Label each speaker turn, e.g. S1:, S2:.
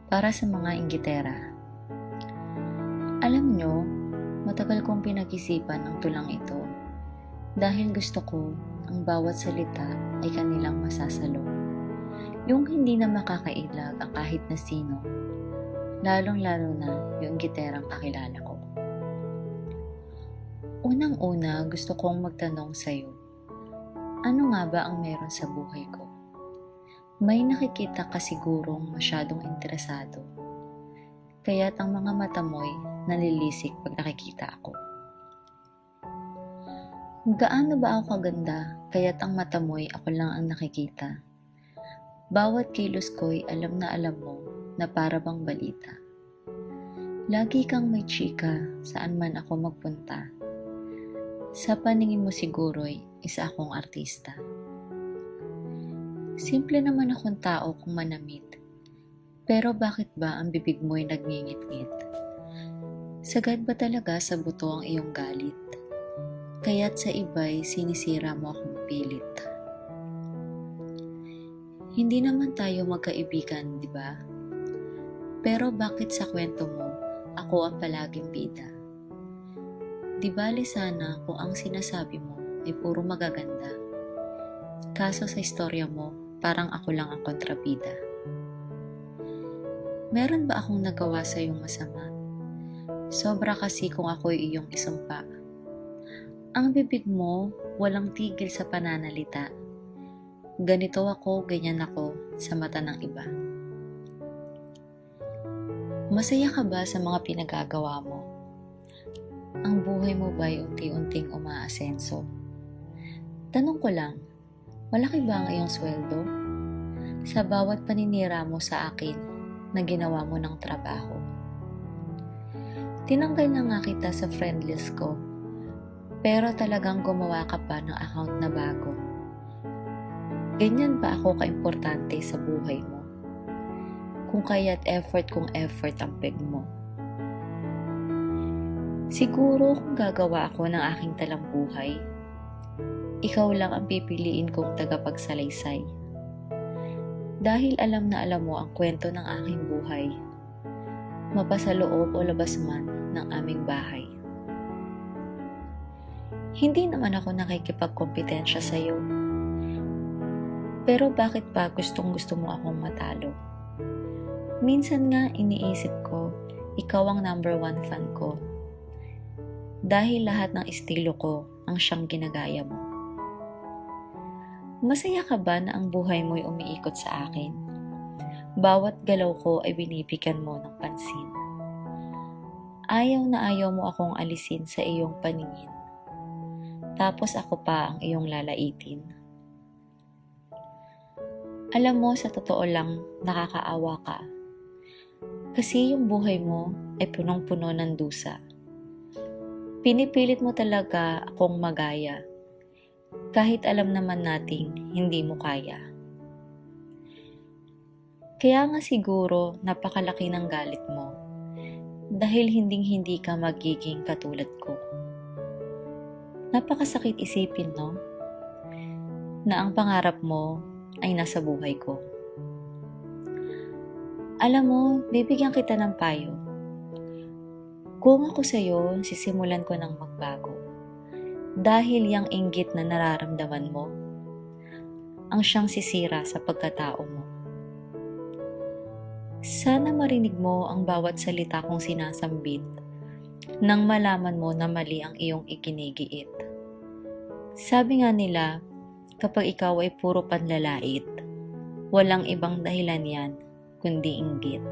S1: Para sa mga inggitera. Alam nyo, matagal kong pinag-isipan ang tulang ito dahil gusto ko ang bawat salita ay kanilang masasalo. Yung hindi na makakailag ang kahit na sino, lalong-lalo na yung inggiterang kakilala ko. Unang-una, gusto kong magtanong sa'yo, ano nga ba ang meron sa buhay ko? May nakikita ka sigurong masyadong interesado. Kaya't ang mga mata mo'y nalilisik pag nakikita ako. Gaano ba ako kaganda, kaya't ang mata mo'y ako lang ang nakikita. Bawat kilos ko'y alam mo na para bang balita. Lagi kang may chika saan man ako magpunta. Sa paningin mo siguro'y isa akong artista. Simple naman akong tao kung manamit. Pero bakit ba ang bibig mo'y nagngingit-ngit? Sagad ba talaga sa buto ang iyong galit? Kaya't sa iba'y sinisira mo akong pilit. Hindi naman tayo magkaibigan, di ba? Pero bakit sa kwento mo, ako ang palaging bida? Di bali sana kung ang sinasabi mo ay puro magaganda. Kaso sa istorya mo, parang ako lang ang kontrabida. Meron ba akong nagawa sa iyong masama? Sobra kasi kung ako'y iyong isumpa. Ang bibig mo, walang tigil sa pananalita. Ganito ako, ganyan ako, sa mata ng iba. Masaya ka ba sa mga pinagagawa mo? Ang buhay mo ba'y unti-unting umaasenso? Tanong ko lang, malaki ba ang iyong sweldo? Sa bawat paninira mo sa akin na ginawa mo ng trabaho. Tinanggal na nga kita sa friend list ko, pero talagang gumawa ka pa ng account na bago. Ganyan ba ako kaimportante sa buhay mo? Kung kaya't effort kung effort ang peg mo. Siguro kung gagawa ako ng aking talambuhay, ikaw lang ang pipiliin kong tagapagsalaysay. Dahil alam na alam mo ang kwento ng aking buhay, mapasaloob o labas man ng aming bahay. Hindi naman ako nakikipagkompetensya sa iyo. Pero bakit pa gustong-gusto mo akong matalo? Minsan nga iniisip ko, ikaw ang number 1 fan ko. Dahil lahat ng estilo ko ang siyang ginagaya mo. Masaya ka ba na ang buhay mo'y umiikot sa akin? Bawat galaw ko ay binibigyan mo ng pansin. Ayaw na ayaw mo akong alisin sa iyong paningin. Tapos ako pa ang iyong lalaitin. Alam mo, sa totoo lang, nakakaawa ka. Kasi yung buhay mo ay punong-puno ng dusa. Pinipilit mo talaga akong magaya. Kahit alam naman nating hindi mo kaya. Kaya nga siguro napakalaki ng galit mo dahil hinding-hindi ka magiging katulad ko. Napakasakit isipin, no? Na ang pangarap mo ay nasa buhay ko. Alam mo, bibigyan kita ng payo. Kung ako sa'yo, sisimulan ko ng magbago. Dahil yang inggit na nararamdaman mo, ang siyang sisira sa pagkatao mo. Sana marinig mo ang bawat salita kong sinasambit nang malaman mo na mali ang iyong ikinigiit. Sabi nga nila, kapag ikaw ay puro panlalait, walang ibang dahilan yan kundi inggit.